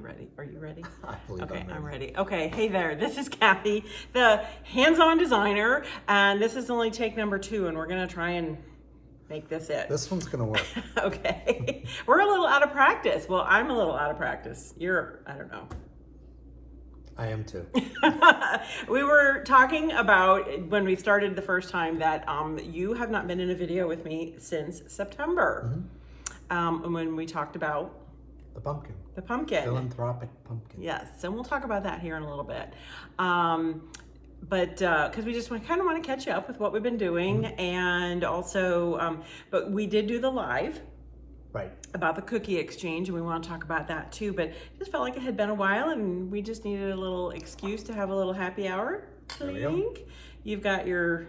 ready? Are you ready? I believe okay, I'm ready. Okay, hey there. This is Kathy, the hands-on designer, and this is only take number 2, and we're gonna try and make this it. This one's gonna work. Okay. We're a little out of practice. Well, I'm a little out of practice. I don't know. I am too. We were talking about when we started the first time that you have not been in a video with me since September. Mm-hmm. When we talked about the pumpkin. The pumpkin. Philanthropic pumpkin. Yes, and we'll talk about that here in a little bit. But because we just kind of want to catch you up with what we've been doing, mm-hmm. and also, but we did do the live. Right. About the cookie exchange, and we want to talk about that too, but it just felt like it had been a while and we just needed a little excuse to have a little happy hour. So you think? You've got your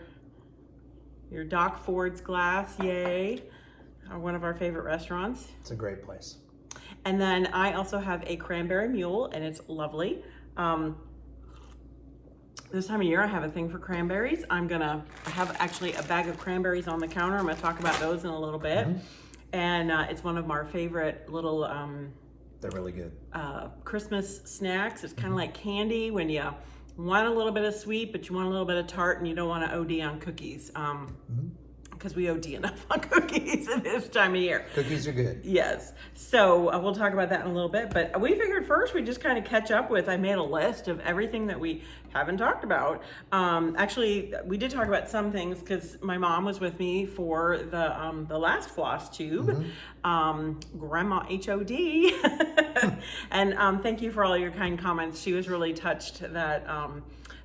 Doc Ford's Glass, yay, one of our favorite restaurants. It's a great place. And then I also have a cranberry mule, and it's lovely. This time of year I have a thing for cranberries. I have actually a bag of cranberries on the counter. I'm going to talk about those in a little bit. Mm-hmm. And it's one of our favorite little they're really good Christmas snacks. It's kind of like candy when you want a little bit of sweet, but you want a little bit of tart, and you don't want to OD on cookies. Because we OD enough on cookies at this time of year. Cookies are good. Yes. So we'll talk about that in a little bit. But we figured first we'd just kind of catch up with, I made a list of everything that we haven't talked about. Actually, we did talk about some things because my mom was with me for the last FlossTube. Mm-hmm. Grandma HOD. And thank you for all your kind comments. She was really touched that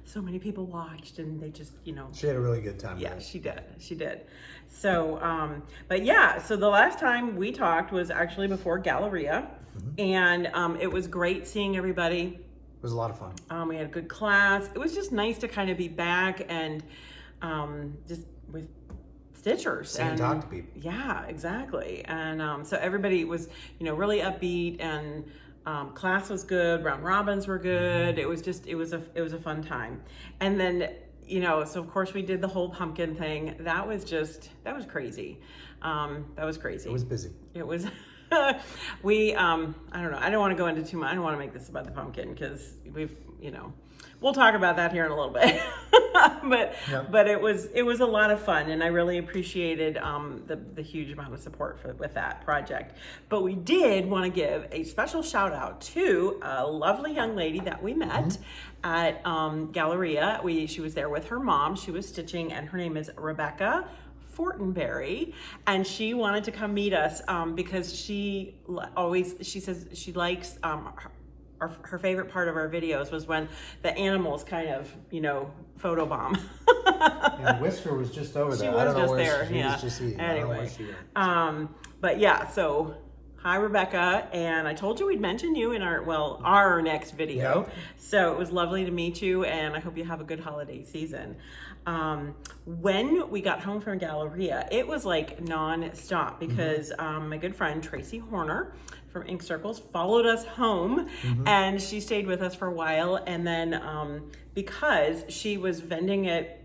so many people watched, and they just, she had a really good time. Yeah, she did. So, but yeah, so the last time we talked was actually before Galleria, mm-hmm. and it was great seeing everybody. It was a lot of fun. We had a good class. It was just nice to kind of be back and just with Stitchers and talk to people. Yeah, exactly. And so everybody was, really upbeat, and class was good. Round robins were good. Mm-hmm. It was a fun time. And then, so of course we did the whole pumpkin thing. That was crazy. That was crazy. It was busy. It was, I don't know. I don't want to go into too much. I don't want to make this about the pumpkin because we'll talk about that here in a little bit. But it was a lot of fun, and I really appreciated the huge amount of support with that project. But we did want to give a special shout out to a lovely young lady that we met mm-hmm. at Galleria. She was there with her mom. She was stitching, and her name is Rebecca Fortenberry, and she wanted to come meet us because she says she likes her favorite part of our videos was when the animals kind of, photobomb. Yeah, Whisker was just over there. She was just there. She was just eating. Anyway, but yeah, so hi Rebecca, and I told you we'd mention you in our next video. Yep. So it was lovely to meet you, and I hope you have a good holiday season. When we got home from Galleria, it was like non-stop because mm-hmm. My good friend Tracy Horner from Ink Circles followed us home, mm-hmm. and she stayed with us for a while. And then because she was vending at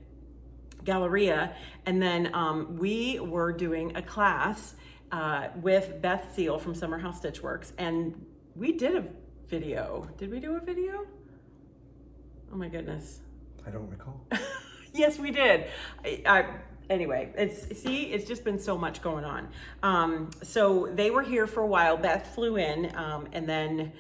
Galleria, and then we were doing a class with Beth Seal from Summer House Stitchworks, and we did a video. Did we do a video? Oh my goodness. I don't recall. Yes, we did. Anyway, it's just been so much going on. So they were here for a while. Beth flew in, and then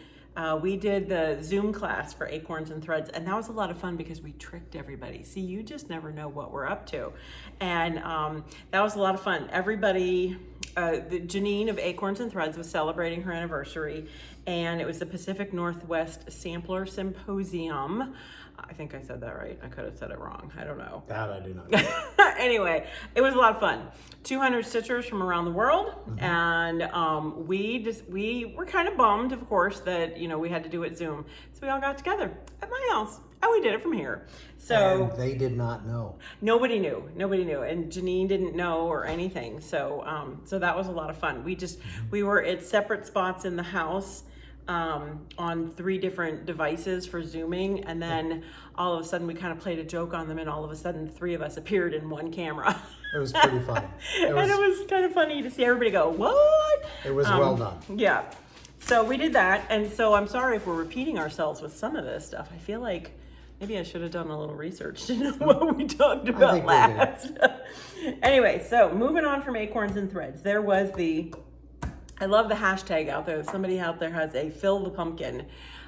we did the Zoom class for Acorns and Threads, and that was a lot of fun because we tricked everybody. See, you just never know what we're up to. And that was a lot of fun. Everybody, Janine of Acorns and Threads was celebrating her anniversary, and it was the Pacific Northwest Sampler Symposium. I think I said that right. I could have said it wrong. I don't know. That I do not know. Anyway, it was a lot of fun. 200 stitchers from around the world. Mm-hmm. And we were kind of bummed, of course, that, we had to do it Zoom. So we all got together at my house, and we did it from here. So and they did not know. Nobody knew. And Janine didn't know or anything. So so that was a lot of fun. We were at separate spots in the house. On 3 different devices for Zooming, and then all of a sudden we kind of played a joke on them, and all of a sudden 3 of us appeared in one camera. It was pretty funny. And it was kind of funny to see everybody go, what? It was well done. Yeah. So we did that, and so I'm sorry if we're repeating ourselves with some of this stuff. I feel like maybe I should have done a little research to know what we talked about last. Anyway, so moving on from acorns and threads, there was I love the hashtag out there. Somebody out there has a fill the pumpkin,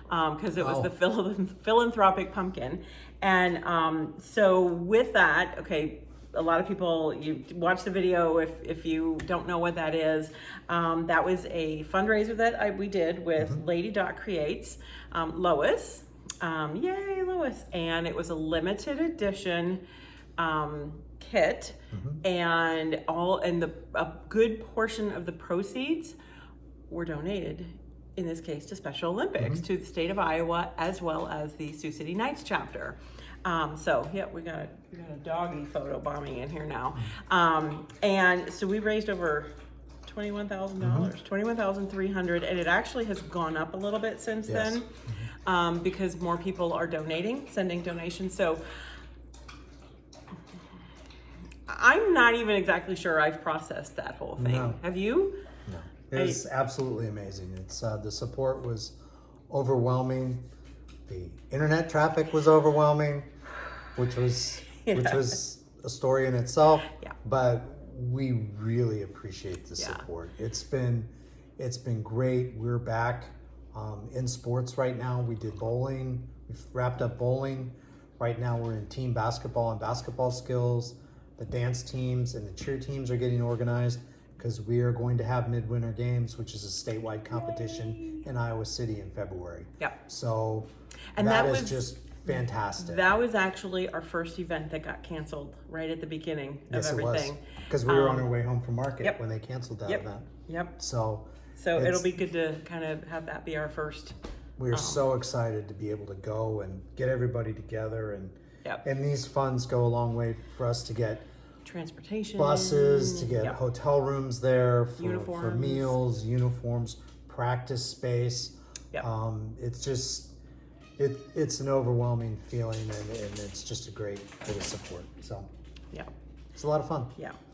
because it was the philanthropic pumpkin. And so with that, okay, a lot of people, you watch the video if you don't know what that is. That was a fundraiser that we did with Lady Dot Creates, Lois. Yay, Lois. And it was a limited edition kit, and a good portion of the proceeds were donated, in this case, to Special Olympics, to the state of Iowa, as well as the Sioux City Knights chapter. So yeah, we got a doggy photo bombing in here now. And so we raised over $21,000, $21,300, and it actually has gone up a little bit since then, because more people are sending donations. So I'm not even exactly sure I've processed that whole thing. No. Have you? No. It was absolutely amazing. It's the support was overwhelming. The internet traffic was overwhelming, which was a story in itself. Yeah. But we really appreciate the support. It's been great. We're back in sports right now. We did bowling. We've wrapped up bowling. Right now we're in team basketball and basketball skills. The dance teams and the cheer teams are getting organized, because we are going to have Midwinter Games, which is a statewide competition in Iowa City in February. Yep. So that is just fantastic. That was actually our first event that got canceled right at the beginning of everything. Because we were on our way home from market when they canceled that event. Yep. So it'll be good to kind of have that be our first. We're so excited to be able to go and get everybody together, and these funds go a long way for us to get transportation, buses, to get hotel rooms there, for meals, uniforms, practice space. It's just it's an overwhelming feeling, and it's just a great bit of support. So it's a lot of fun.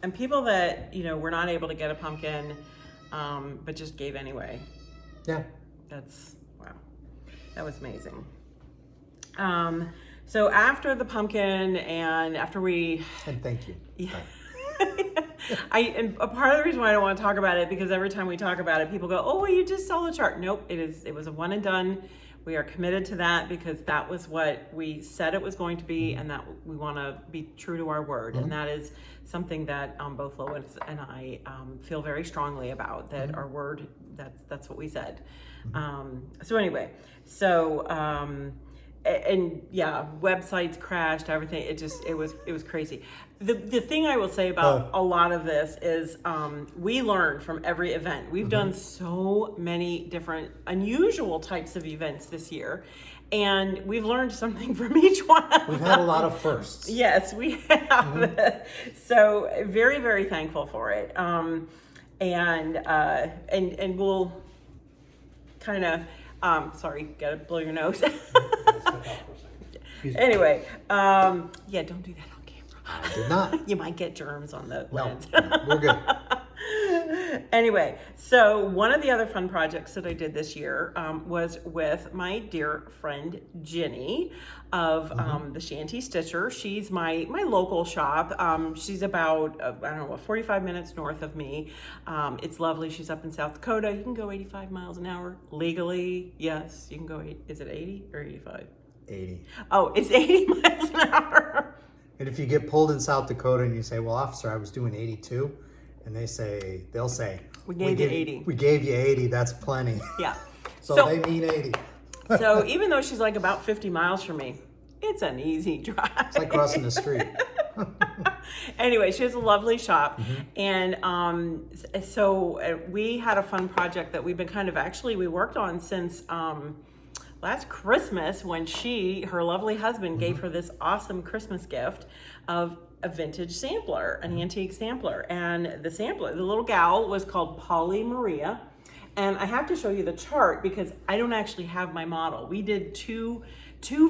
And people that were not able to get a pumpkin, but just gave anyway. That's wow, that was amazing. So after the pumpkin, and after and thank you. And a part of the reason why I don't want to talk about it, because every time we talk about it, people go, "Oh, well, you just saw the chart." Nope, it was a one and done. We are committed to that, because that was what we said it was going to be, and that we want to be true to our word. And that is something that both Lois and I feel very strongly about, that our word, that's what we said. So anyway, and websites crashed, everything. It was crazy. The thing I will say about a lot of this is we learned from every event. We've done so many different unusual types of events this year, and we've learned something from each one of them. We've had a lot of firsts. Yes, we have. So very, very thankful for it. And we'll kind of sorry, gotta blow your nose. Anyway, don't do that on camera. I did not. You might get germs on the lens. No, we're good. Anyway, so one of the other fun projects that I did this year was with my dear friend Ginny of the Shanty Stitcher. She's my local shop. She's about 45 minutes north of me. It's lovely. She's up in South Dakota. You can go 85 miles an hour legally. Yes, you can go. Is it 80 or 85? 80. Oh, it's 80 miles an hour. And if you get pulled in South Dakota and you say, "Well, officer, I was doing 82," and they'll say, we gave you 80. We gave you 80. That's plenty. Yeah. So they mean 80. So even though she's like about 50 miles from me, it's an easy drive. It's like crossing the street. Anyway, she has a lovely shop. And so we had a fun project that we've been we worked on since last Christmas, when her lovely husband gave her this awesome Christmas gift of a vintage sampler, an antique sampler. And the sampler, the little gal, was called Polly Maria. And I have to show you the chart, because I don't actually have my model. We did two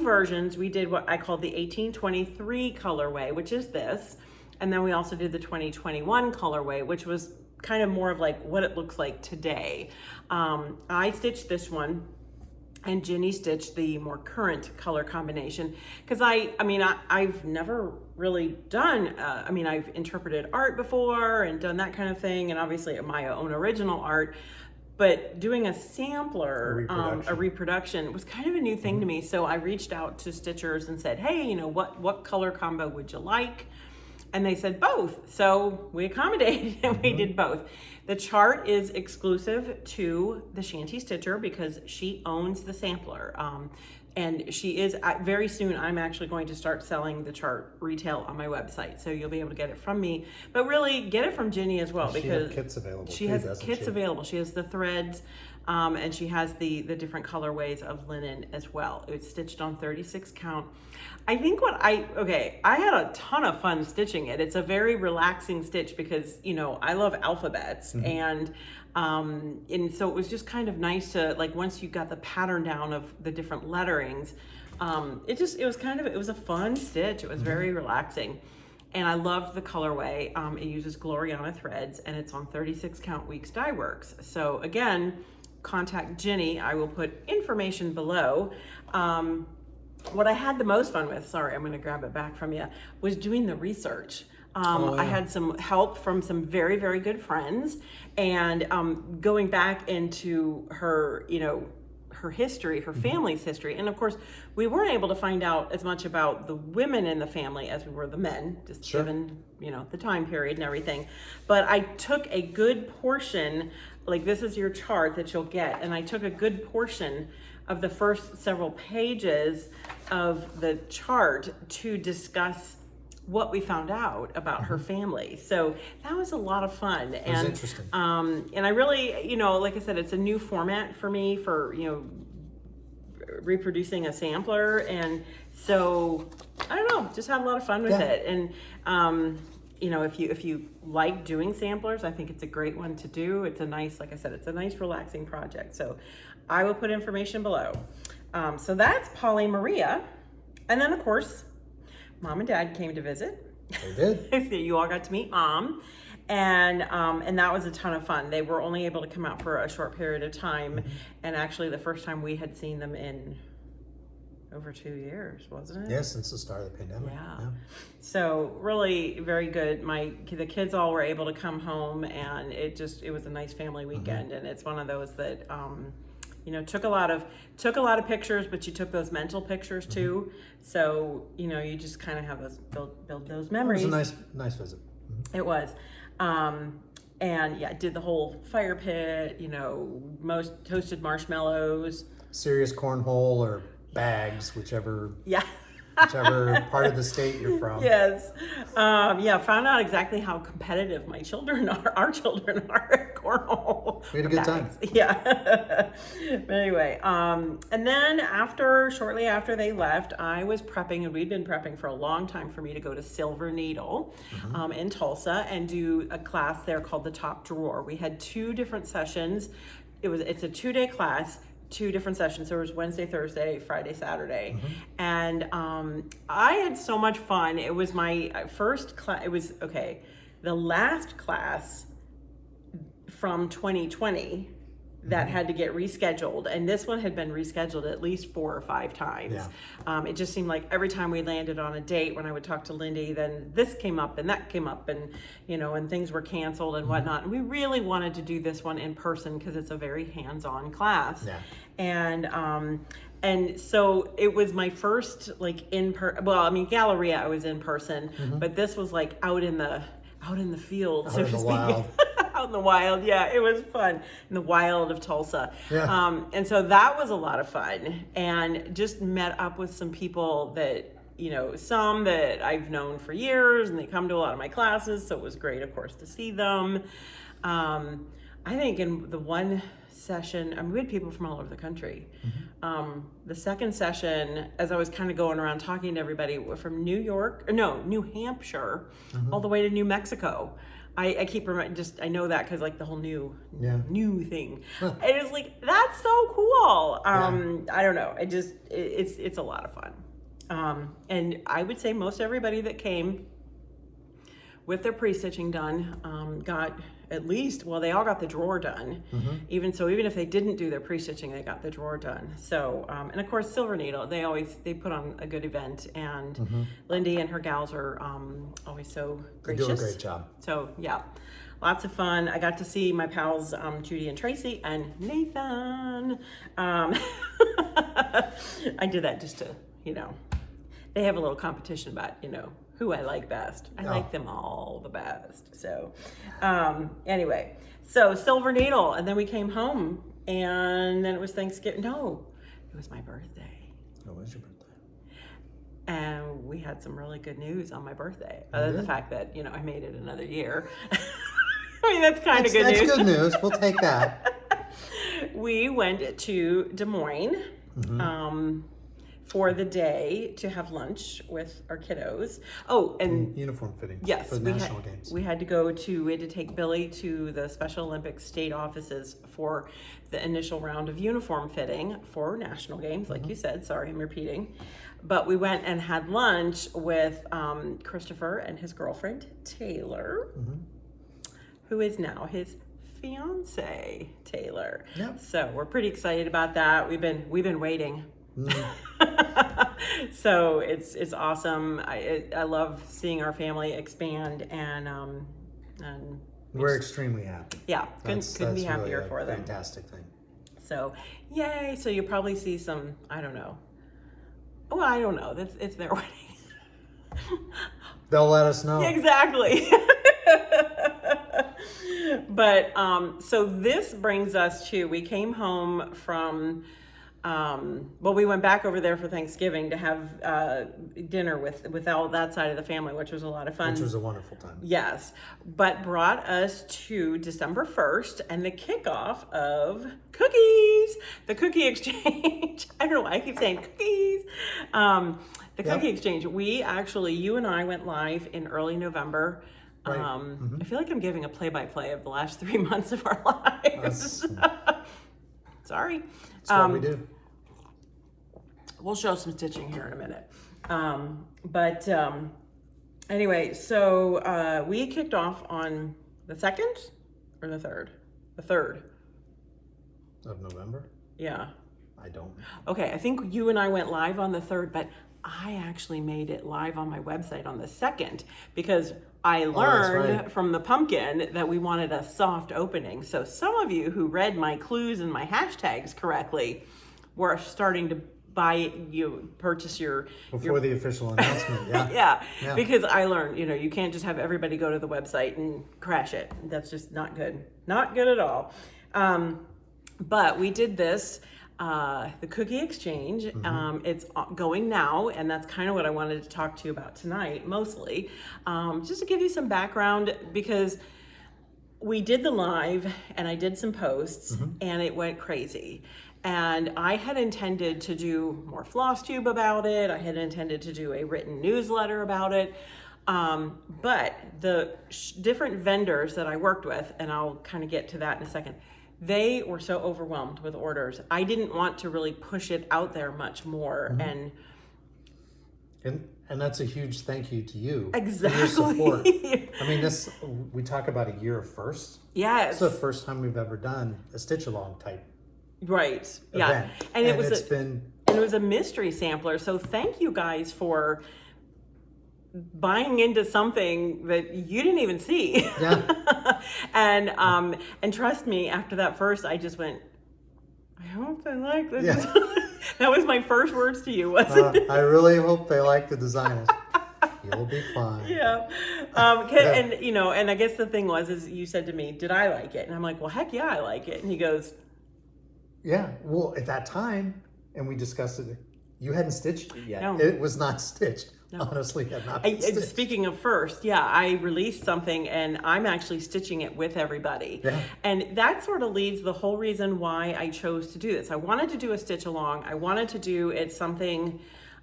versions. We did what I call the 1823 colorway, which is this. And then we also did the 2021 colorway, which was kind of more of like what it looks like today. I stitched this one, and Ginny stitched the more current color combination, because I've never really done, I've interpreted art before and done that kind of thing, and obviously my own original art, but doing a sampler, a reproduction was kind of a new thing to me. So I reached out to stitchers and said, hey, what color combo would you like? And they said both. So we accommodated and we did both. The chart is exclusive to the Shanty Stitcher because she owns the sampler. And she is, very soon, I'm actually going to start selling the chart retail on my website. So you'll be able to get it from me, but really get it from Ginny as well, because she has kits available. She has kits available. She has the threads, and she has the different colorways of linen as well. It's stitched on 36 count. I think I had a ton of fun stitching it. It's a very relaxing stitch because, I love alphabets, and so it was just kind of nice to, like, once you got the pattern down of the different letterings, it was a fun stitch. It was very relaxing. And I loved the colorway. It uses Gloriana threads, and it's on 36 count Weeks Dye Works. So again, contact Ginny. I will put information below. What I had the most fun with, sorry, I'm going to grab it back from you, was doing the research. I had some help from some very, very good friends, and going back into her, her history, her family's history. And of course, we weren't able to find out as much about the women in the family as we were the men, just given, the time period and everything. But I took a good portion, like this is your chart that you'll get, and I took a good portion of the first several pages of the chart to discuss what we found out about her family. So that was a lot of fun. It was interesting. And I really, like I said, it's a new format for me for, reproducing a sampler. And so, I don't know, just had a lot of fun with it. And, if you like doing samplers, I think it's a great one to do. It's a nice, like I said, it's a nice relaxing project. So I will put information below. So that's Polly Maria. And then of course, Mom and Dad came to visit. They did. So you all got to meet Mom, and that was a ton of fun. They were only able to come out for a short period of time, and actually the first time we had seen them in over 2 years, wasn't it? Yeah, since the start of the pandemic. Yeah. So really very good. The kids all were able to come home, and it was a nice family weekend, and it's one of those that took a lot of pictures, but you took those mental pictures too. So, you just kind of have those build those memories. It was a nice visit. It was. And yeah, did the whole fire pit, most toasted marshmallows. Serious cornhole or bags, whichever Yeah. whichever part of the state you're from. Yes. Found out exactly how competitive our children are at cornhole. We had a good time. Yeah. But anyway, and then shortly after they left, I was prepping, and we'd been prepping for a long time for me to go to Silver Needle in Tulsa and do a class there called the Top Drawer. We had 2 different sessions. It's a 2-day class. 2 different sessions. There was Wednesday, Thursday, Friday, Saturday. And I had so much fun. It was my first class. It was, the last class from 2020 that had to get rescheduled. And this one had been rescheduled at least 4 or 5 times. Yeah. It just seemed like every time we landed on a date, when I would talk to Lindy, then this came up and that came up, and, and things were canceled and whatnot. And we really wanted to do this one in person because it's a very hands-on class. Yeah. And so it was my first, like, Galleria I was in person, but this was like out in the field, so to speak. Wild. Out in the wild, yeah, it was fun in the wild of Tulsa. Yeah. And so that was a lot of fun, and just met up with some people that, some that I've known for years, and they come to a lot of my classes, so it was great, of course, to see them. I think in the one session, we had people from all over the country. The second session, as I was kind of going around talking to everybody, from New Hampshire, all the way to New Mexico. I keep reminding, I know that because, like, the whole new thing. It was like, that's so cool. I don't know. It's a lot of fun. And I would say most everybody that came with their pre-stitching done got at least, well, they all got the drawer done. Even if they didn't do their pre-stitching, they got the drawer done. So, and of course, Silver Needle, they put on a good event, and Lindy and her gals are always so gracious. They do a great job. So yeah, lots of fun. I got to see my pals, Judy and Tracy and Nathan. I did that just to, they have a little competition about, who I like best. I like them all the best. So anyway, so Silver Needle, and then we came home, and then it was Thanksgiving. No, it was my birthday. Oh, it was your birthday. And we had some really good news on my birthday, other than the fact that, I made it another year. I mean, that's kind of good news. That's good news. We'll take that. We went to Des Moines for the day to have lunch with our kiddos. Oh, and uniform fitting. Yes, for the national games. We had to take Billy to the Special Olympics state offices for the initial round of uniform fitting for national games, like you said. Sorry, I'm repeating. But we went and had lunch with Christopher and his girlfriend Taylor, who is now his fiance, Taylor. Yep. So we're pretty excited about that. We've been waiting. So it's awesome. I love seeing our family expand, and we're extremely happy. Yeah, couldn't be happier really for them. Fantastic thing. So yay! So you'll probably see some. I don't know. Well, I don't know. It's their wedding. They'll let us know. Exactly. But so this brings us to, we came home from, we went back over there for Thanksgiving to have dinner with all that side of the family, which was a lot of fun. Which was a wonderful time. Yes, but brought us to December 1st and the kickoff of cookies, the cookie exchange. I don't know why I keep saying cookies. The cookie exchange. We actually, you and I went live in early November. Right. I feel like I'm giving a play-by-play of the last 3 months of our lives. Sorry. That's what we do. We'll show some stitching here in a minute. Anyway, so we kicked off on the 2nd or the 3rd? The 3rd. Of November? Yeah. I don't. Okay, I think you and I went live on the 3rd, but I actually made it live on my website on the 2nd because I learned from the pumpkin that we wanted a soft opening. So some of you who read my clues and my hashtags correctly were starting to purchase your before the official announcement. Yeah. Yeah, because I learned, you can't just have everybody go to the website and crash it. That's just not good. Not good at all. But we did this, the cookie exchange. It's going now, and that's kind of what I wanted to talk to you about tonight, mostly. Just to give you some background, because we did the live, and I did some posts, and it went crazy. And I had intended to do more FlossTube about it. I had intended to do a written newsletter about it. But the different vendors that I worked with, and I'll kind of get to that in a second, they were so overwhelmed with orders. I didn't want to really push it out there much more. And that's a huge thank you to you. Exactly. For your support. I mean, we talk about a year of firsts. Yes. It's the first time we've ever done a stitch along type. Right. Yeah. Event. And it was a mystery sampler. So thank you guys for buying into something that you didn't even see. Yeah. And trust me, after that first, I just went, I hope they like this. Yeah. That was my first words to you, wasn't it? I really hope they like the design. You'll be fine. Yeah. And I guess the thing is you said to me, did I like it? And I'm like, well, heck yeah, I like it. And he goes, yeah. Well, at that time, and we discussed it, you hadn't stitched it yet. No. It was not stitched. No. Honestly, had not been stitched. Speaking of first, yeah, I released something and I'm actually stitching it with everybody. Yeah. And that sort of leads the whole reason why I chose to do this. I wanted to do a stitch along. I wanted to do it something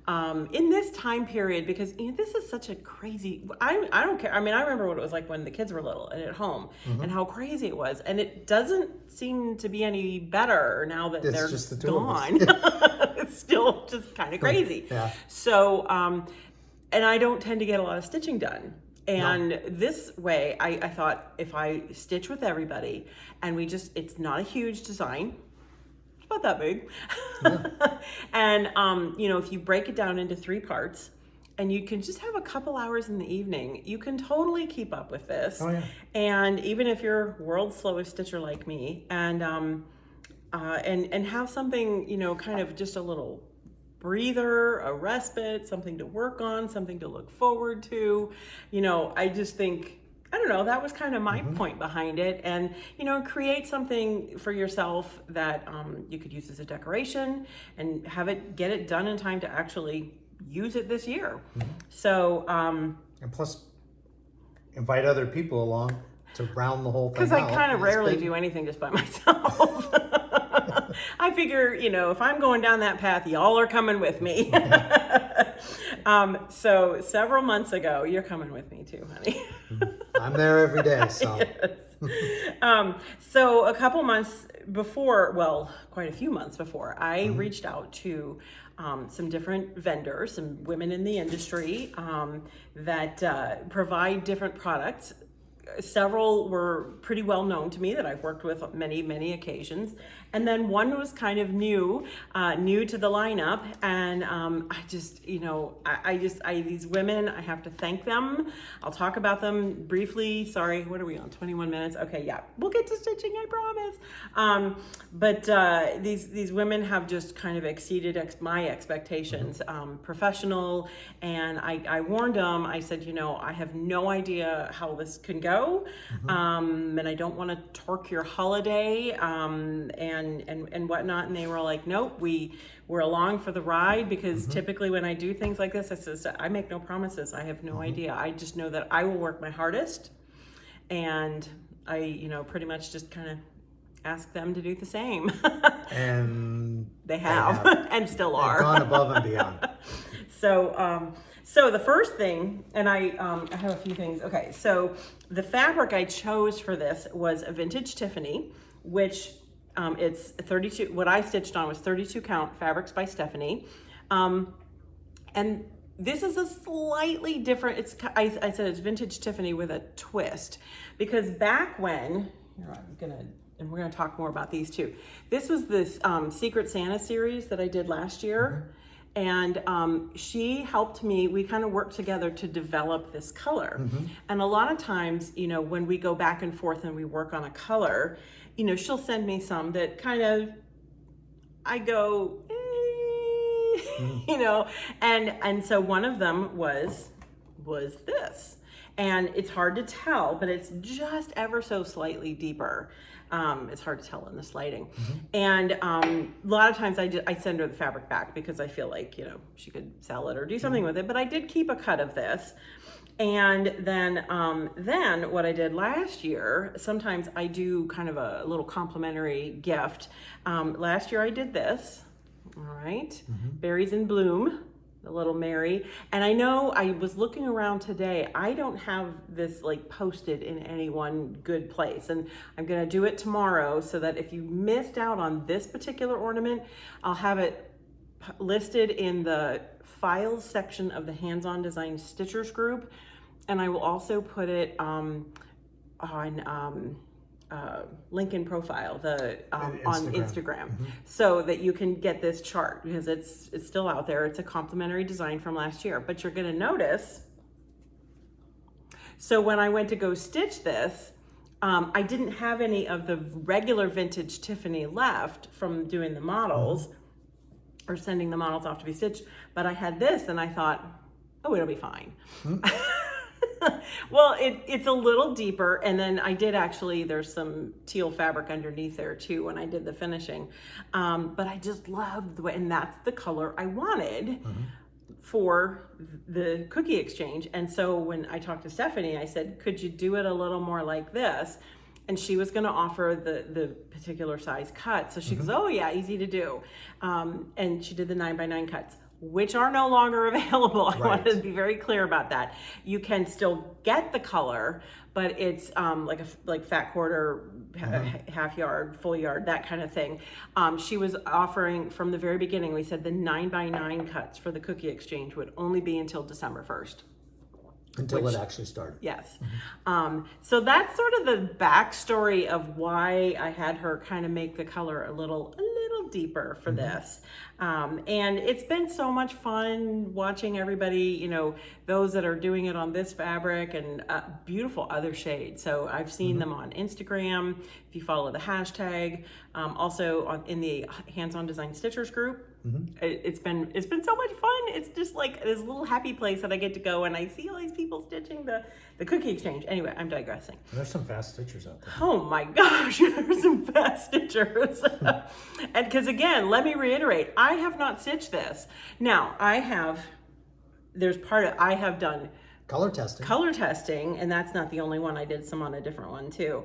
in this time period because this is such a crazy, I don't care. I mean, I remember what it was like when the kids were little and at home and how crazy it was. And it doesn't seem to be any better now that they're just the two gone. of us. It's still just kind of crazy. Yeah. So, and I don't tend to get a lot of stitching done And this way, I thought if I stitch with everybody and it's not a huge design, it's about that big. Yeah. And, if you break it down into 3 parts and you can just have a couple hours in the evening, you can totally keep up with this. Oh, yeah. And even if you're world's slowest stitcher like me, and have something, kind of just a little breather, a respite, something to work on, something to look forward to. I just think, I don't know, that was kind of my point behind it. And, create something for yourself that you could use as a decoration and get it done in time to actually use it this year. So, and plus invite other people along to round the whole thing out. Because I kind of rarely do anything just by myself. I figure, if I'm going down that path, y'all are coming with me. So several months ago, you're coming with me too, honey. I'm there every day, so. Yes. So a couple months before, quite a few months before, I reached out to some different vendors, some women in the industry that provide different products. Several were pretty well known to me that I've worked with many, many occasions. And then one was kind of new to the lineup. And these women, I have to thank them. I'll talk about them briefly. Sorry, what are we on? 21 minutes? Okay, yeah, we'll get to stitching, I promise. But these women have just kind of exceeded my expectations. Professional, and I warned them. I said, I have no idea how this can go. And I don't want to torque your holiday and whatnot. And they were like, nope, we're along for the ride, because typically when I do things like this, I make no promises. I have no idea. I just know that I will work my hardest, and I pretty much just kind of ask them to do the same. And they have. And still are. They've gone above and beyond. So the first thing, and I have a few things. Okay, so the fabric I chose for this was a vintage Tiffany, which it's 32. What I stitched on was 32 count fabrics by Stephanie, and this is a slightly different. I said it's vintage Tiffany with a twist, because back when we're gonna talk more about these too. This was this Secret Santa series that I did last year. And she helped me, we kind of worked together to develop this color. And a lot of times, when we go back and forth and we work on a color, she'll send me some that kind of, I go, and so one of them was this. And it's hard to tell, but it's just ever so slightly deeper. It's hard to tell in this lighting. And a lot of times I send her the fabric back because I feel like, she could sell it or do something with it. But I did keep a cut of this. And then what I did last year, sometimes I do kind of a little complimentary gift. Last year I did this, all right, Berries in Bloom. The little Mary. And I know I was looking around today, I don't have this posted in any one good place, and I'm gonna do it tomorrow, so that if you missed out on this particular ornament, I'll have it listed in the files section of the Hands-On Design Stitchers group, and I will also put it on link in profile on Instagram, so that you can get this chart, because it's still out there. It's a complimentary design from last year. But you're going to notice, so when I went to go stitch this, I didn't have any of the regular vintage Tiffany left from doing the models or sending the models off to be stitched, but I had this, and I thought, oh, it'll be fine. Well, it's a little deeper, and then I did there's some teal fabric underneath there too when I did the finishing, but I just loved the way, and that's the color I wanted for the cookie exchange. And so when I talked to Stephanie, I said, could you do it a little more like this? And she was going to offer the particular size cut. So she goes, oh yeah, easy to do. And she did the 9x9 cuts, which are no longer available. I wanted to be very clear about that. You can still get the color, but it's like fat quarter, half yard, full yard, that kind of thing. She was offering from the very beginning, we said the 9x9 cuts for the cookie exchange would only be until December 1st. Until it actually started. Yes. So that's sort of the backstory of why I had her kind of make the color a little deeper for this. And it's been so much fun watching everybody, you know, those that are doing it on this fabric and beautiful other shades. So I've seen them on Instagram, if you follow the hashtag, also in the Hands-On Design Stitchers group. It's been so much fun. It's just like this little happy place that I get to go and I see all these people stitching the cookie exchange. Anyway, I'm digressing. There's some fast stitchers out there. Oh my gosh, there's some fast stitchers. And because again, let me reiterate, I have not stitched this. Now I have done Color testing, and that's not the only one. I did some on a different one too,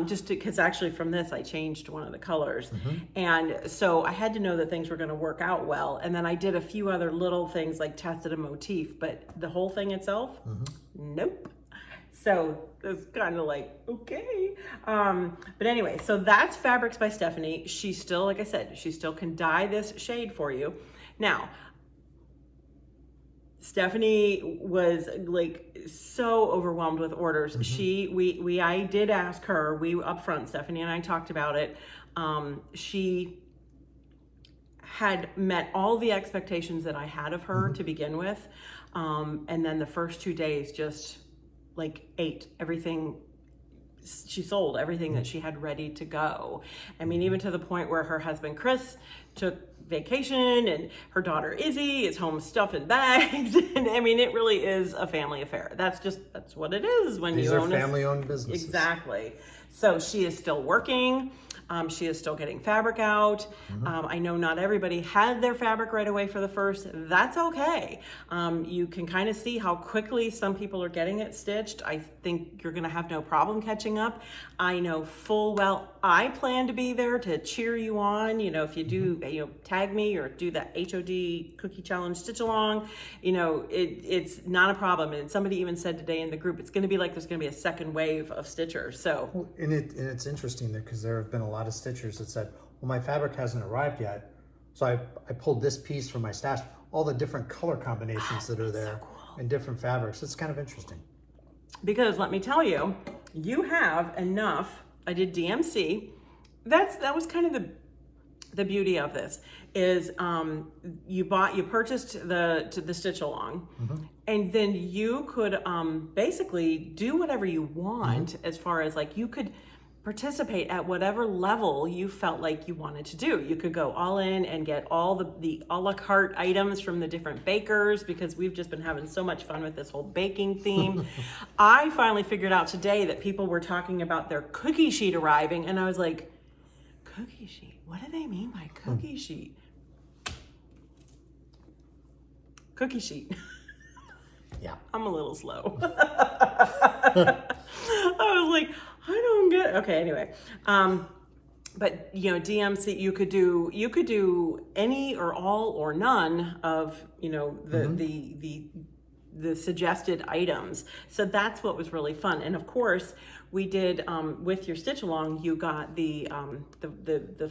just because actually from this I changed one of the colors, and so I had to know that things were going to work out well. And then I did a few other little things like tested a motif, but the whole thing itself, nope. So it's kind of like, okay. But anyway, so that's Fabrics by Stephanie. She still, like I said, she still can dye this shade for you. Now, Stephanie was like so overwhelmed with orders. I did ask her, upfront, Stephanie and I talked about it. She had met all the expectations that I had of her to begin with. And then the first 2 days just like ate everything. She sold everything that she had ready to go. I mean, even to the point where her husband, Chris, took vacation and her daughter, Izzy, is home stuffing bags. And I mean, it really is a family affair. That's what it is when These you are own family-owned businesses. Exactly. So she is still working. She is still getting fabric out. I know not everybody had their fabric right away for the first. That's okay. You can kind of see how quickly some people are getting it stitched. I think you're going to have no problem catching up. I know full well I plan to be there to cheer you on. You know, if you do, tag me or do that HOD Cookie Challenge stitch along, it's not a problem. And somebody even said today in the group, it's going to be like there's going to be a second wave of stitchers. So, well, and it's interesting there because there have been a lot of stitchers that said, well, my fabric hasn't arrived yet, so I pulled this piece from my stash. All the different color combinations that are there, so cool. And different fabrics. It's kind of interesting. Because let me tell you, you have enough. I did DMC. That was kind of the beauty of this is you purchased the stitch along, and then you could basically do whatever you want as far as like you could participate at whatever level you felt like you wanted to do. You could go all in and get all the a la carte items from the different bakers, because we've just been having so much fun with this whole baking theme. I finally figured out today that people were talking about their cookie sheet arriving, and I was like, cookie sheet? What do they mean by cookie sheet? Cookie sheet. Yeah. I'm a little slow. I was like, I don't get it. Okay, anyway. But DMC, you could do any or all or none of the suggested items. So that's what was really fun. And of course, we did with your stitch along, you got the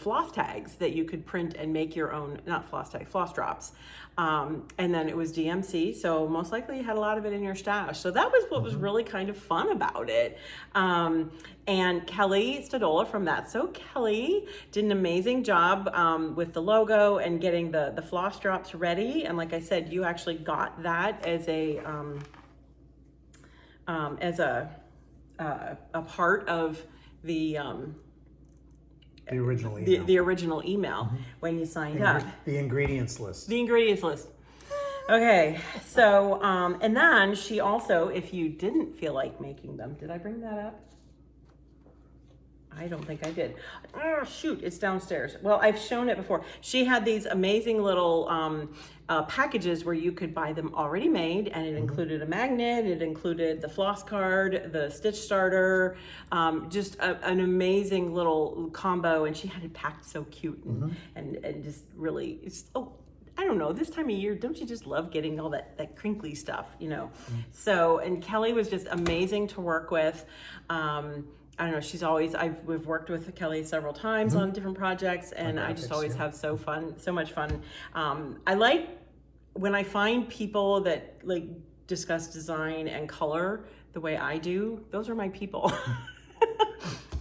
floss tags that you could print and make your own, not floss tag, floss drops. And then it was DMC, so most likely you had a lot of it in your stash. So that was what was really kind of fun about it. And Kelly Stadola from That's So Kelly did an amazing job with the logo and getting the floss drops ready. And like I said, you actually got that as a part of the original email. The original email when you signed up. The ingredients list. The ingredients list. Okay, so, and then she also, if you didn't feel like making them, did I bring that up? I don't think I did. Oh, shoot, it's downstairs. Well, I've shown it before. She had these amazing little packages where you could buy them already made, and it included a magnet, it included the floss card, the stitch starter, just an amazing little combo, and she had it packed so cute and just really, I don't know, this time of year, don't you just love getting all that crinkly stuff, So, and Kelly was just amazing to work with. I don't know, she's always, we've worked with Kelly several times on different projects, and I just always have so much fun. I like when I find people that like discuss design and color the way I do, those are my people.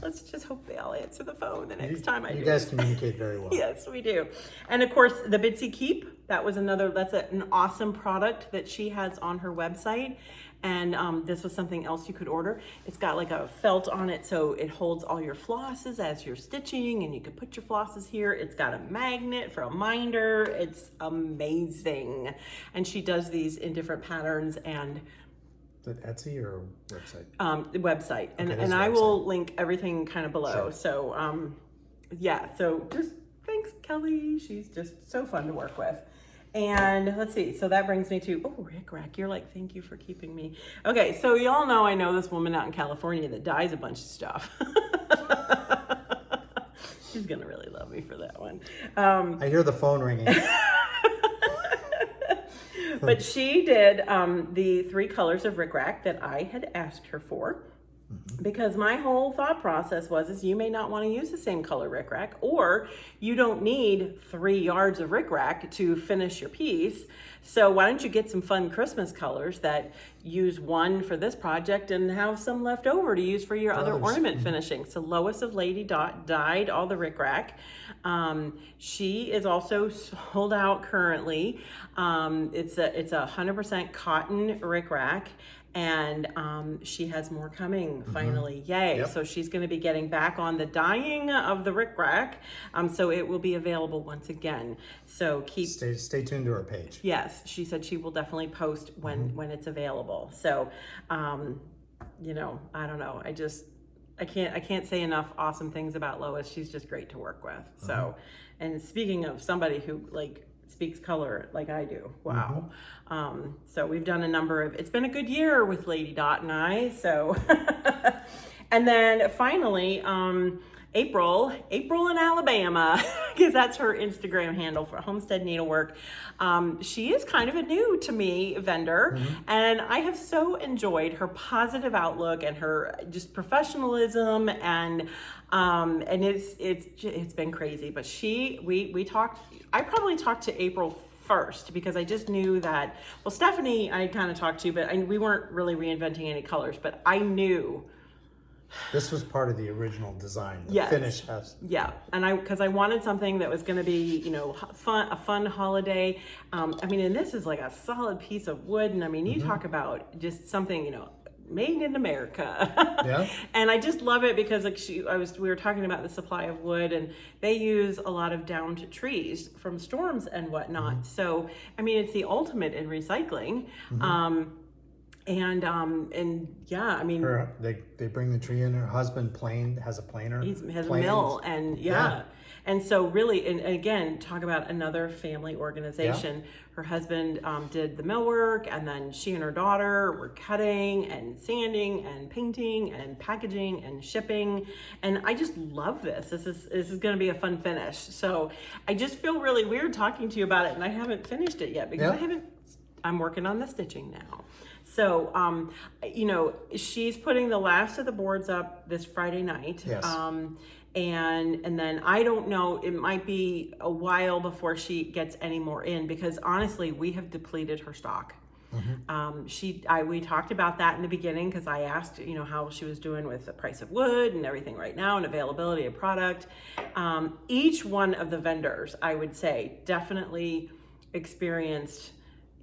Let's just hope they all answer the phone the next time I do. You guys communicate very well. Yes, we do. And of course, the Bitsy Keep, that's an awesome product that she has on her website. And this was something else you could order. It's got like a felt on it, so it holds all your flosses as you're stitching, and you can put your flosses here. It's got a magnet for a minder. It's amazing. And she does these in different patterns and Is it Etsy or website? The website. And Okay, and there's a I website. will link everything kind of below. Sure. So yeah, so just thanks, Kelly. She's just so fun to work with. And let's see, so that brings me to, oh, Rick Rack, you're like, thank you for keeping me. Okay, so y'all know I know this woman out in California that dyes a bunch of stuff. She's gonna really love me for that one. I hear the phone ringing. But she did the 3 colors of Rick Rack that I had asked her for. Because my whole thought process was you may not want to use the same color Rick Rack, or you don't need 3 yards of Rick Rack to finish your piece. So why don't you get some fun Christmas colors that use one for this project and have some left over to use for your other ornament finishing. So Lois of Lady Dot dyed all the Rick Rack. She is also sold out currently. It's a 100% cotton Rick Rack. And she has more coming finally. Yay. Yep. So she's going to be getting back on the dyeing of the Rick Rack. So it will be available once again. So Stay tuned to her page. Yes, she said she will definitely post when it's available. So you know, I don't know. I can't say enough awesome things about Lois. She's just great to work with. So, and speaking of somebody who like speaks color like I do. Wow. So we've done a number of, it's been a good year with Lady Dot and I. So, and then finally, April in Alabama, because that's her Instagram handle for Homestead Needlework. She is kind of a new to me vendor, and I have so enjoyed her positive outlook and her just professionalism, and it's been crazy. But we talked. I probably talked to April first because I just knew that. Well, Stephanie, I kind of talked to, but we weren't really reinventing any colors. But I knew. This was part of the original design. The Yes. finish has. Yeah, and because I wanted something that was going to be, you know, a fun holiday. I mean, and this is like a solid piece of wood, and I mean, you talk about just something, you know, made in America. Yeah. And I just love it because like we were talking about the supply of wood, and they use a lot of downed trees from storms and whatnot. So I mean, it's the ultimate in recycling. And yeah, I mean, They bring the tree in. Her husband has a planer. He has a planes. mill, and yeah. And so really, and again, talk about another family organization. Her husband did the millwork, and then she and her daughter were cutting and sanding and painting and packaging and shipping. And I just love this. This is going to be a fun finish. So I just feel really weird talking to you about it, and I haven't finished it yet because I'm working on the stitching now. So, you know, she's putting the last of the boards up this Friday night. Yes. And then I don't know, it might be a while before she gets any more in because honestly, we have depleted her stock. We talked about that in the beginning because I asked, you know, how she was doing with the price of wood and everything right now and availability of product. Each one of the vendors, I would say, definitely experienced,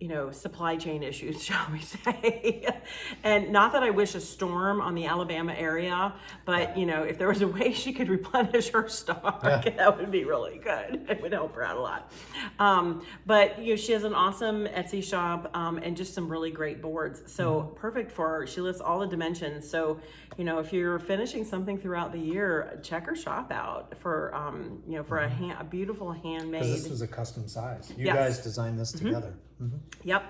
you know, supply chain issues, shall we say. And not that I wish a storm on the Alabama area, but, you know, if there was a way she could replenish her stock, that would be really good. It would help her out a lot. But, you know, she has an awesome Etsy shop and just some really great boards. So perfect for her. She lists all the dimensions. So, you know, if you're finishing something throughout the year, check her shop out for, you know, for a beautiful handmade. Because this was a custom size. You guys designed this together. Yep.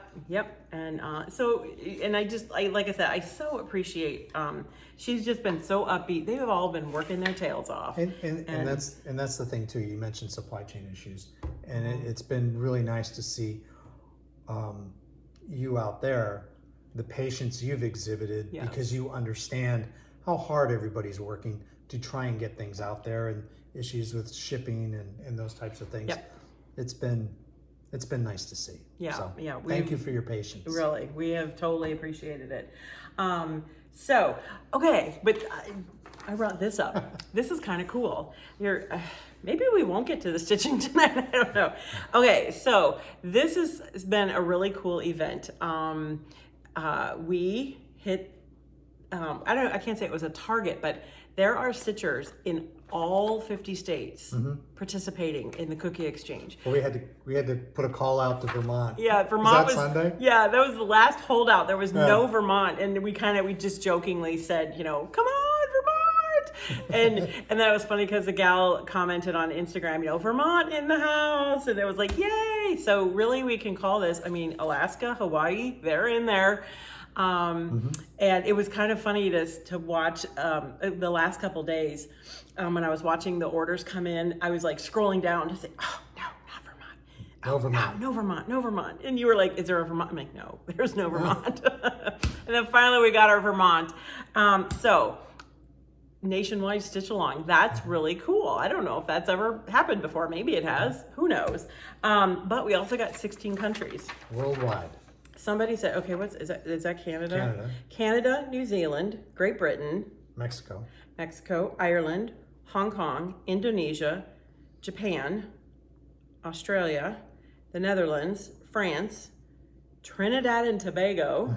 And like I said, I so appreciate, she's just been so upbeat. They have all been working their tails off. And that's the thing too. You mentioned supply chain issues, and it's been really nice to see you out there, the patience you've exhibited because you understand how hard everybody's working to try and get things out there and issues with shipping and those types of things. It's been it's been nice to see. Yeah, So, yeah. Thank you for your patience. Really, we have totally appreciated it. So, okay, but I brought this up. This is kind of cool. Maybe we won't get to the stitching tonight. I don't know. Okay, so this has been a really cool event. We hit, I can't say it was a target, but there are stitchers in all 50 states participating in the cookie exchange. Well, we had to put a call out to Vermont. Yeah, Vermont was Sunday. Yeah, that was the last holdout. There was no Vermont, and we just jokingly said, come on, Vermont. And that was funny because the gal commented on Instagram, Vermont in the house, and it was like, yay! So really, we can call this. Alaska, Hawaii, they're in there. And it was kind of funny to watch the last couple days when I was watching the orders come in. I was like scrolling down to say, oh, no, not Vermont. No Vermont. No Vermont, no Vermont. And you were like, is there a Vermont? I'm like, no, there's no Vermont. And then finally we got our Vermont. So nationwide stitch along. That's really cool. I don't know if that's ever happened before. Maybe it has. Who knows? But we also got 16 countries. Worldwide. Somebody said, okay, is that Canada? Canada. Canada, New Zealand, Great Britain, Mexico, Ireland, Hong Kong, Indonesia, Japan, Australia, the Netherlands, France, Trinidad and Tobago,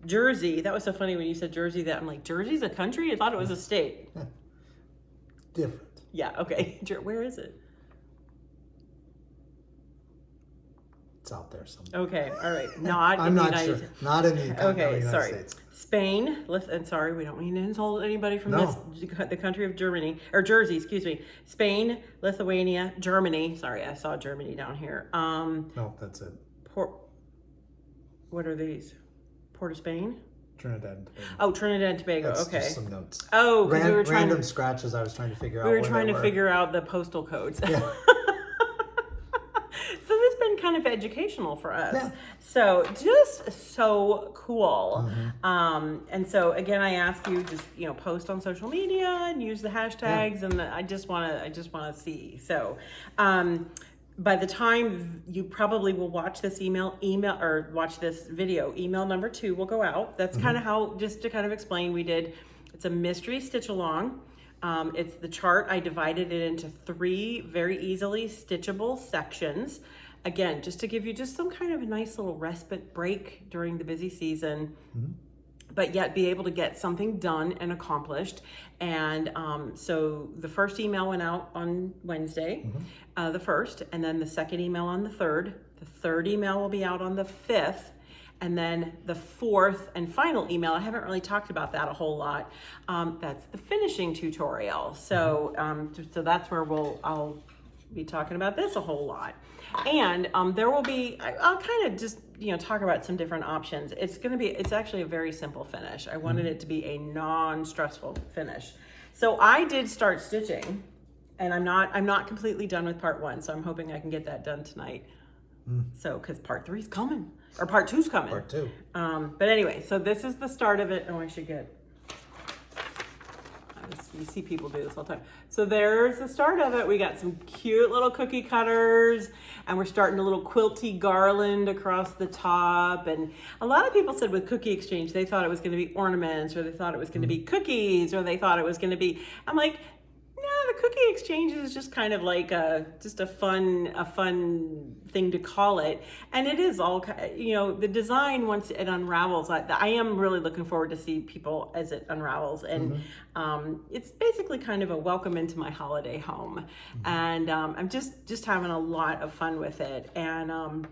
Jersey. That was so funny when you said Jersey, that I'm like, Jersey's a country? I thought it was a state. Different. Yeah, okay. Where is it? It's out there somewhere. Okay, all right. Not I'm in the not United sure. States. Not in the United sorry. States. Spain, and sorry, we don't mean to insult anybody from the country of Germany, or Jersey, excuse me. Spain, Lithuania, Germany. Sorry, I saw Germany down here. No, that's it. What are these? Port of Spain? Trinidad and Tobago. Oh, Trinidad and Tobago, That's okay. just some notes. Oh, because we were trying random scratches I was trying to figure out. We were trying to figure out the postal codes. Yeah. So this has been kind of educational for us. Yeah. So just so cool. And so again, I ask you just post on social media and use the hashtags, and I just want to see. So by the time you probably will watch this watch this video, email number 2 will go out. That's kind of how, just to kind of explain, it's a mystery stitch along. It's the chart. I divided it into 3 very easily stitchable sections. Again, just to give you just some kind of a nice little respite break during the busy season, but yet be able to get something done and accomplished. And so the first email went out on Wednesday, the 1st, and then the second email on the 3rd. The third email will be out on the 5th. And then the 4th and final email, I haven't really talked about that a whole lot. That's the finishing tutorial. So so that's where I'll be talking about this a whole lot. And there will be, I'll kind of just, talk about some different options. It's actually a very simple finish. I wanted it to be a non-stressful finish. So I did start stitching, and I'm not completely done with part 1. So I'm hoping I can get that done tonight. So, because part 3's coming, or part 2's coming. Part 2. But anyway, so this is the start of it. Oh, I should get, you see people do this all the time. So there's the start of it. We got some cute little cookie cutters, and we're starting a little quilty garland across the top. And a lot of people said with cookie exchange, they thought it was going to be ornaments, or they thought it was going to be cookies, or they thought it was going to be, I'm like, no, the cookie exchange is just kind of like a fun thing to call it. And it is all, the design, once it unravels, I am really looking forward to see people as it unravels. And it's basically kind of a welcome into my holiday home. And I'm just having a lot of fun with it. And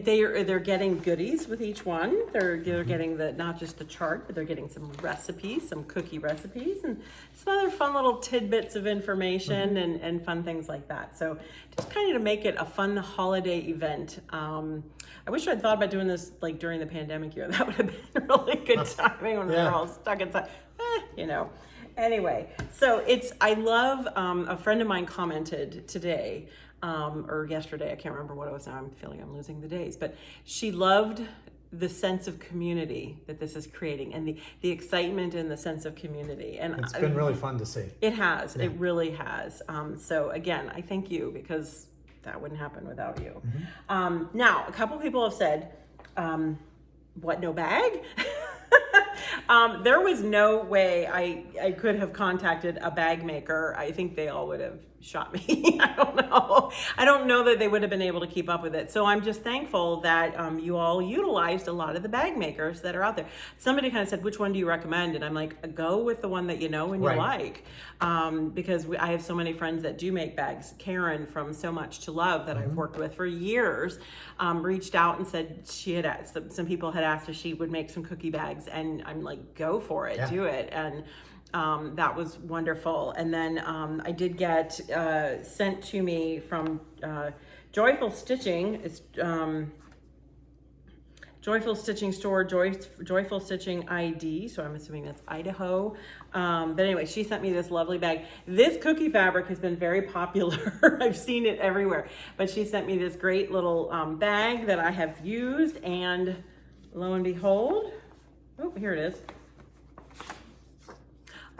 they're getting goodies with each one. They're getting not just the chart, but they're getting some recipes, some cookie recipes, and some other fun little tidbits of information and fun things like that. So just kind of to make it a fun holiday event. I wish I'd thought about doing this like during the pandemic year. That would have been really good timing when we were all stuck inside. Anyway, so I love, a friend of mine commented today, or yesterday, I can't remember what it was now, I'm feeling I'm losing the days, but she loved the sense of community that this is creating, and the excitement and the sense of community. And it's been really fun to see. It has, it really has. So again, I thank you, because that wouldn't happen without you. Now, a couple people have said, what, no bag? There was no way I could have contacted a bag maker. I think they all would have shot me. I don't know. I don't know that they would have been able to keep up with it. So I'm just thankful that you all utilized a lot of the bag makers that are out there. Somebody kind of said, which one do you recommend? And I'm like, go with the one that you know and you like. Because I have so many friends that do make bags. Karen from SewMuch to Love that I've worked with for years reached out and said she had asked, some people had asked if she would make some cookie bags, and I'm like, go for it, do it. And that was wonderful. And then I did get sent to me from Joyful Stitching. It's Joyful Stitching Store, Joyful Stitching ID. So I'm assuming that's Idaho. But anyway, she sent me this lovely bag. This cookie fabric has been very popular. I've seen it everywhere. But she sent me this great little bag that I have used, and lo and behold, oh, here it is.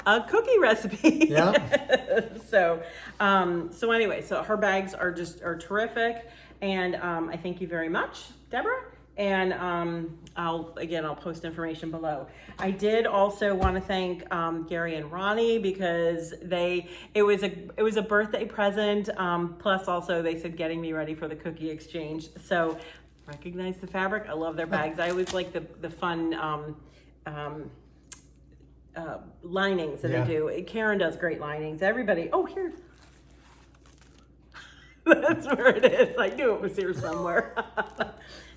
A cookie recipe. Yeah. So anyway, so her bags are terrific, and I thank you very much, Deborah. And I'll post information below. I did also want to thank Gary and Ronnie, because it was a birthday present. Plus, also they said getting me ready for the cookie exchange. So recognize the fabric. I love their bags. I always like the fun. Linings that they do. Karen does great linings. Everybody, oh, here. That's where it is. I knew it was here somewhere.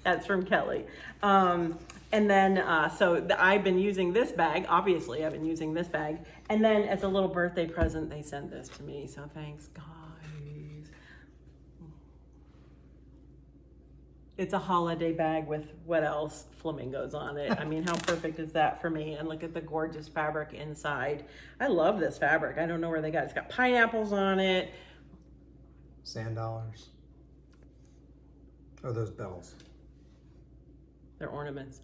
That's from Kelly. And then, I've been using this bag. Obviously, I've been using this bag. And then as a little birthday present, they sent this to me. So thanks, guys. It's a holiday bag with what else? Flamingos on it. I mean, how perfect is that for me? And look at the gorgeous fabric inside. I love this fabric. I don't know where they got it. It's got pineapples on it. Sand dollars. Oh, those bells. They're ornaments.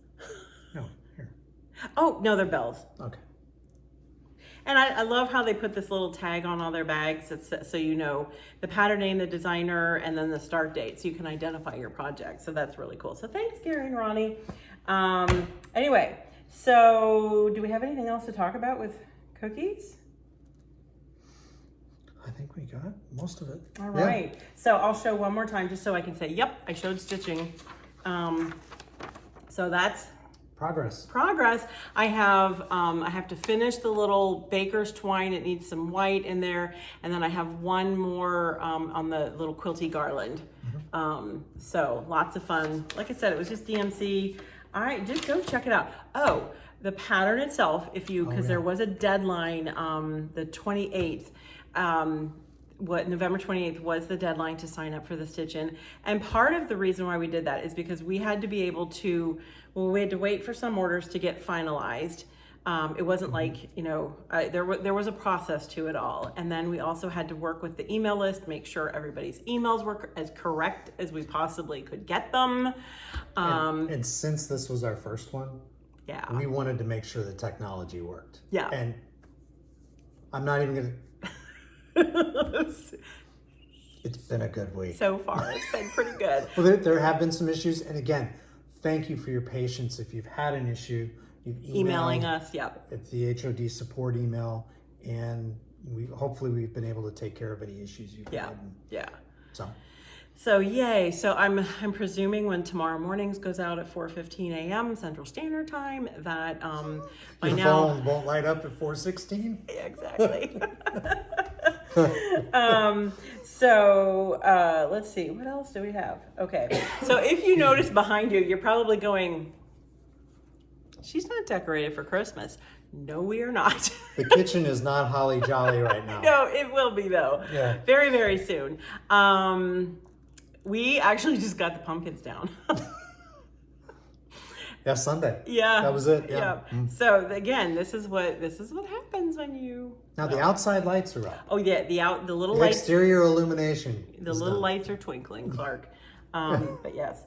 No, here. Oh, no, they're bells. Okay. And I love how they put this little tag on all their bags, so you know the pattern name, the designer, and then the start date, so you can identify your project. So that's really cool. So thanks, Gary and Ronnie. Anyway, so do we have anything else to talk about with cookies? I think we got most of it. All right. So I'll show one more time just so I can say, yep, I showed stitching. So that's progress. I have to finish the little baker's twine. It needs some white in there, and then I have one more on the little quilty garland. So lots of fun. Like I said, it was just DMC. I just go check it out. Oh, the pattern itself, because there was a deadline, the 28th. November 28th was the deadline to sign up for the stitch-in. And part of the reason why we did that is because we had to be able to, we had to wait for some orders to get finalized. It wasn't like, there was a process to it all. And then we also had to work with the email list, make sure everybody's emails were as correct as we possibly could get them. And since this was our first one, we wanted to make sure the technology worked. Yeah. And I'm not even going to... It's been a good week. So far, it's been pretty good. Well, there have been some issues. And again, thank you for your patience. If you've had an issue, you've emailing us, at the HOD support email. And hopefully we've been able to take care of any issues you've had. Yeah. So yay. So I'm presuming when tomorrow mornings goes out at 4:15 a.m. Central Standard Time that by your now phone won't light up at 4:16. Yeah, exactly. Let's see, what else do we have? Okay, so if you notice behind you, you're probably going, she's not decorated for Christmas. No, we are not. The kitchen is not holly jolly right now. No, it will be though. Yeah. Very, very soon. We actually just got the pumpkins down. Yeah, Sunday. Yeah. That was it. Yeah. So again, this is what happens when you. Now the outside lights are up. Oh yeah, the little the lights. Exterior illumination. The little lights are twinkling, Clark. But yes.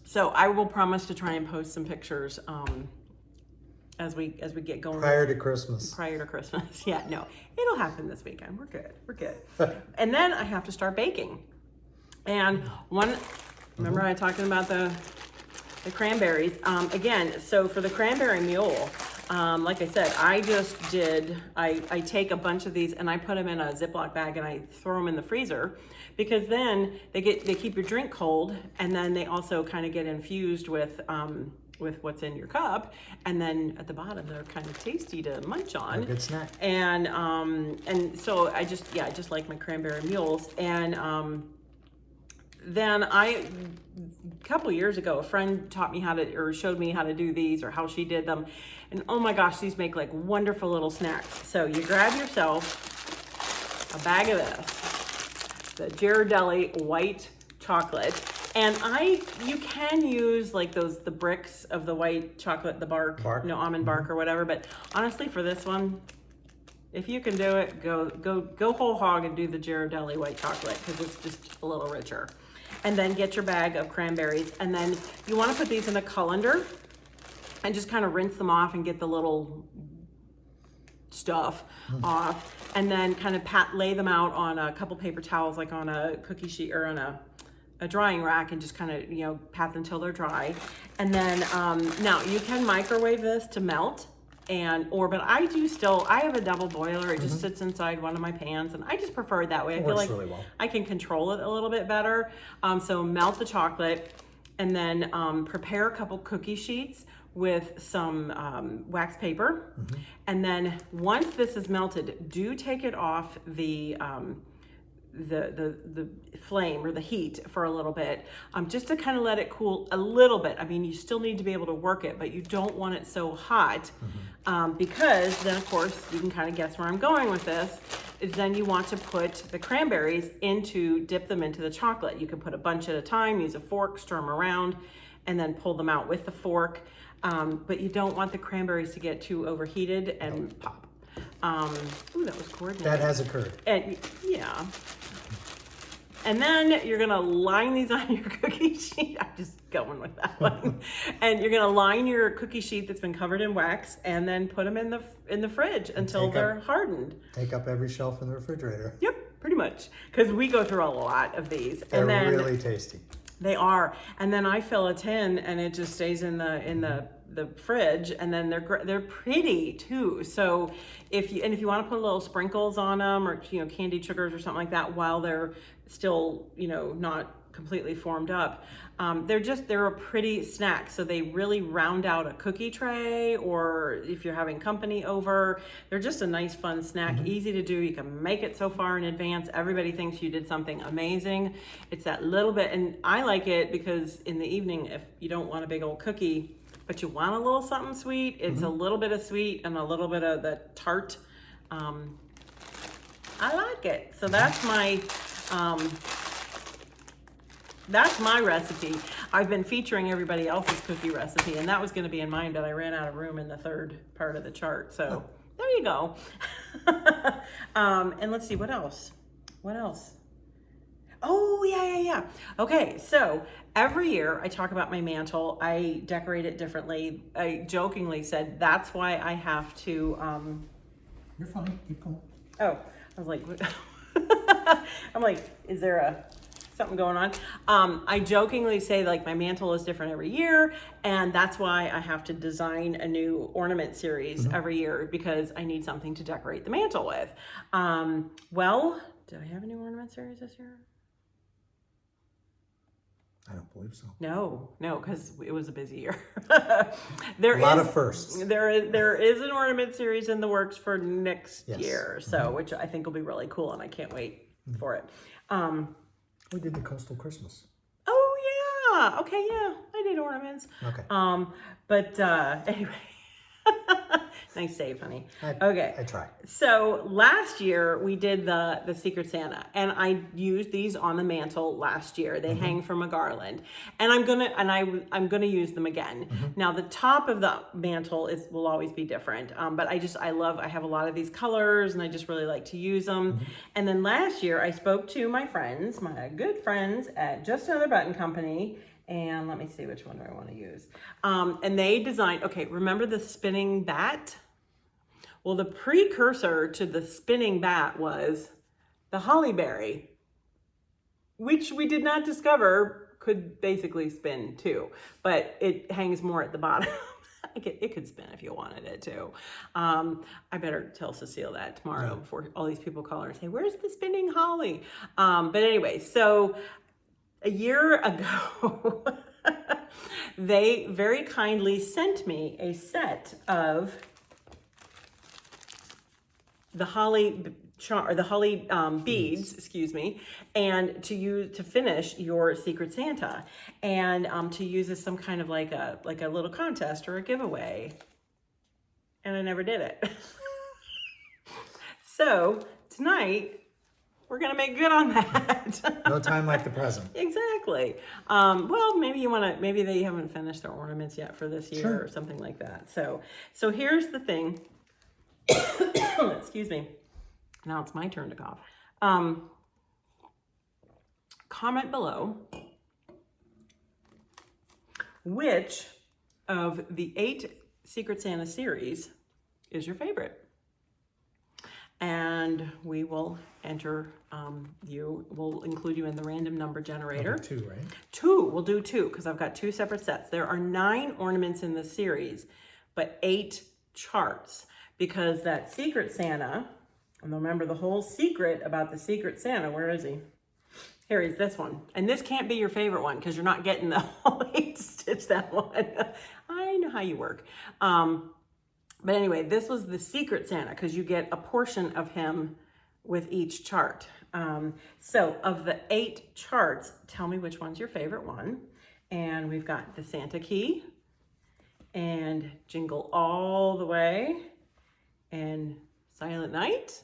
So I will promise to try and post some pictures as we get going. Prior to Christmas. Prior to Christmas. Yeah, no, it'll happen this weekend. We're good. We're good. And then I have to start baking. And remember I talking about the cranberries. Again, so for the cranberry mule, like I said, I take a bunch of these and I put them in a Ziploc bag and I throw them in the freezer, because then they keep your drink cold, and then they also kind of get infused with what's in your cup, and then at the bottom they're kind of tasty to munch on. A good snack. And so I just like my cranberry mules. And then a couple years ago, a friend taught me showed me how to do these, or how she did them. And oh my gosh, these make like wonderful little snacks. So you grab yourself a bag of this, the Ghirardelli white chocolate. And you can use like the bricks of the white chocolate, the bark. Almond bark or whatever. But honestly, for this one, if you can do it, go whole hog and do the Ghirardelli white chocolate, because it's just a little richer. And then get your bag of cranberries, and then you want to put these in a colander and just kind of rinse them off and get the little stuff off, and then kind of lay them out on a couple paper towels, like on a cookie sheet or on a drying rack, and just kind of pat them until they're dry. And then now you can microwave this to melt. But I have a double boiler. It just sits inside one of my pans, and I just prefer it that way. I feel like really well. I can control it a little bit better. So melt the chocolate, and then prepare a couple cookie sheets with some wax paper. And then once this is melted, do take it off the flame or the heat for a little bit, just to kind of let it cool a little bit. I mean, you still need to be able to work it, but you don't want it so hot, because then of course you can kind of guess where I'm going with this, is then you want to put the cranberries dip them into the chocolate. You can put a bunch at a time, use a fork, stir them around, and then pull them out with the fork. But you don't want the cranberries to get too overheated and pop. Ooh, that was coordinated. That has occurred. And yeah. And then you're gonna line these on your cookie sheet. I'm just going with that one. And you're gonna line your cookie sheet that's been covered in wax, and then put them in the fridge until they're hardened. Take up every shelf in the refrigerator. Yep, pretty much. Because we go through a lot of these. They're really tasty. They are. And then I fill a tin, and it just stays in the fridge, and then they're pretty too. So if you want to put little sprinkles on them, or candied sugars or something like that, while they're still not completely formed up, they're a pretty snack. So they really round out a cookie tray, or if you're having company over, they're just a nice fun snack. Easy to do. You can make it so far in advance. Everybody thinks you did something amazing. It's that little bit, and I like it because in the evening, if you don't want a big old cookie, but you want a little something sweet, it's a little bit of sweet and a little bit of the tart. I like it. So that's my recipe. I've been featuring everybody else's cookie recipe, and that was going to be in mine, but I ran out of room in the third part of the chart. So there you go. And let's see, what else? Oh, yeah. Okay, so every year I talk about my mantle. I decorate it differently. I jokingly said that's why I have to... You're fine, keep going. Oh, I was like... I'm like, is there something going on? I jokingly say like my mantle is different every year, and that's why I have to design a new ornament series every year, because I need something to decorate the mantle with. Well, did I have a new ornament series this year? I don't believe so. No, because it was a busy year. A lot of firsts. There is an ornament series in the works for next year, so which I think will be really cool, and I can't wait for it. We did the Coastal Christmas. Oh yeah. Okay, yeah, I did ornaments. Okay. But anyway. Nice save, honey. Okay. I tried. So last year we did the Secret Santa, and I used these on the mantle last year. They hang from a garland, and I'm gonna use them again. Now the top of the mantle will always be different, but I have a lot of these colors, and I just really like to use them. And then last year I spoke to my good friends at Just Another Button Company, And let me see, which one do I want to use? And they designed, okay, remember the spinning bat? Well, the precursor to the spinning bat was the hollyberry, which we did not discover could basically spin too, but it hangs more at the bottom. It could spin if you wanted it to. I better tell Cecile that tomorrow before all these people call her and say, where's the spinning holly? But anyway, so a year ago, they very kindly sent me a set of the holly beads, excuse me, and to use to finish your Secret Santa, and to use as some kind of like a little contest or a giveaway. And I never did it. So tonight we're gonna make good on that. No time like the present. Exactly. Well, maybe they haven't finished their ornaments yet for this year or something like that. So here's the thing. Excuse me. Now it's my turn to cough. Comment below which of the 8 Secret Santa series is your favorite. And we will enter we'll include you in the random number generator. 2, right? 2, we'll do 2 because I've got 2 separate sets. There are 9 ornaments in this series, but 8 charts because that Secret Santa, and remember the whole secret about the Secret Santa, where is he? Here he's this one. And this can't be your favorite one because you're not getting the whole 8 stitch that one. I know how you work. But anyway, this was the Secret Santa because you get a portion of him with each chart. So of the 8 charts, tell me which one's your favorite one. And we've got the Santa Key and Jingle All the Way and Silent Night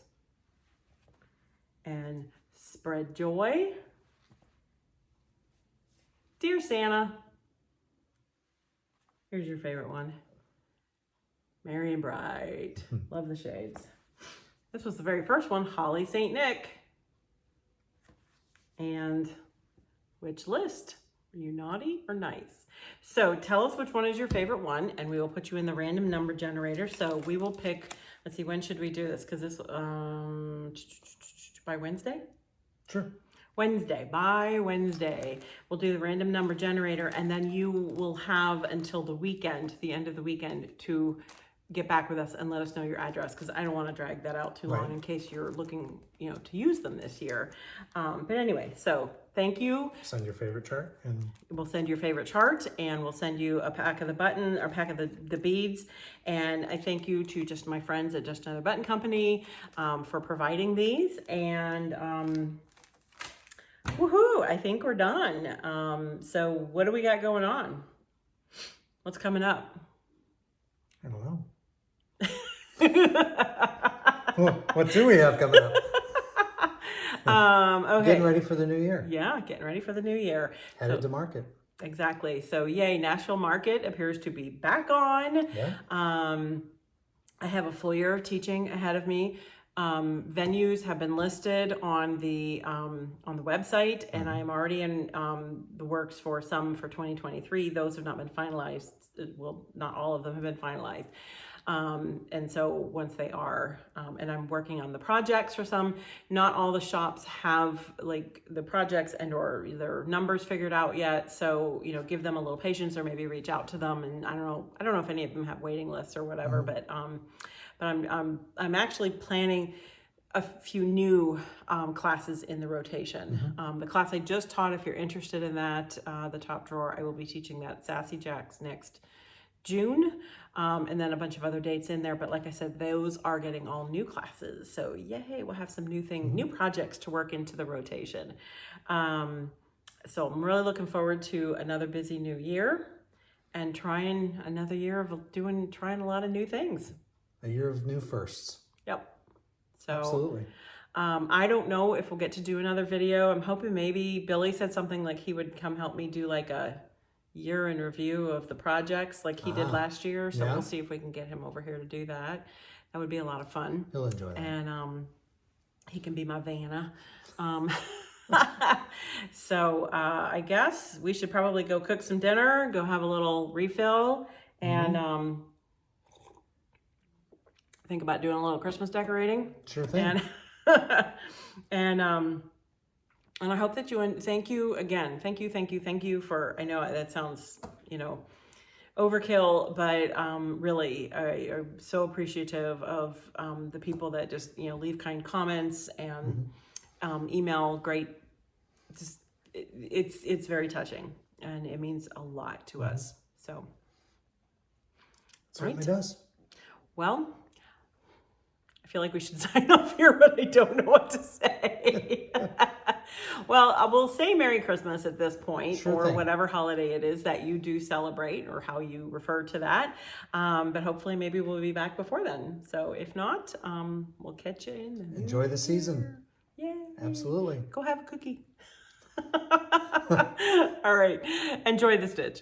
and Spread Joy. Dear Santa, here's your favorite one. Merry and Bright. Love the shades. This was the very first one, Holly St. Nick. And which list? Are you naughty or nice? So tell us which one is your favorite one, and we will put you in the random number generator. So we will pick, let's see, when should we do this? Because this, by Wednesday? Sure. By Wednesday, we'll do the random number generator, and then you will have until the weekend, the end of the weekend, to get back with us and let us know your address, because I don't want to drag that out too long in case you're looking, to use them this year. But anyway, so thank you. Send your favorite chart, and we'll send your favorite chart, and we'll send you a pack of the button or pack of the beads. And I thank you to just my friends at Just Another Button Company for providing these. And woohoo! I think we're done. So what do we got going on? What's coming up? I don't know. What do we have coming up? Okay. Getting ready for the new year. Yeah, getting ready for the new year. Headed to market. Exactly. So yay, Nashville Market appears to be back on. Yeah. I have a full year of teaching ahead of me. Venues have been listed on the website, and I am already in the works for some for 2023. Those have not been finalized. Well, not all of them have been finalized. And so once they are, and I'm working on the projects for some, not all the shops have like the projects and or their numbers figured out yet. So, give them a little patience, or maybe reach out to them. And I don't know if any of them have waiting lists or whatever, but I'm actually planning a few new classes in the rotation. The class I just taught, if you're interested in that, the top drawer, I will be teaching that Sassy Jacks next June, and then a bunch of other dates in there. But like I said, those are getting all new classes. So yay, we'll have some new things, new projects to work into the rotation. So I'm really looking forward to another busy new year and trying another year of trying a lot of new things. A year of new firsts. Yep. So absolutely. I don't know if we'll get to do another video. I'm hoping maybe Billy said something like he would come help me do like a year in review of the projects like he did last year. So we'll see if we can get him over here to do that. That would be a lot of fun. He'll enjoy that. And he can be my Vanna. So I guess we should probably go cook some dinner, go have a little refill, and think about doing a little Christmas decorating. Sure thing. And I hope that you, and thank you again. Thank you for, I know that sounds, overkill, but really, I'm so appreciative of the people that just, leave kind comments and email great. Just, it's very touching, and it means a lot to us. So, It certainly does. Well, I feel like we should sign off here, but I don't know what to say. Well, I will say Merry Christmas at this point, Sure or thing. whatever holiday it is that you do celebrate, or how you refer to that. But hopefully maybe we'll be back before then. So if not, we'll catch you in the new Enjoy the season. year. Yay. Absolutely. Go have a cookie. All right. Enjoy the stitch.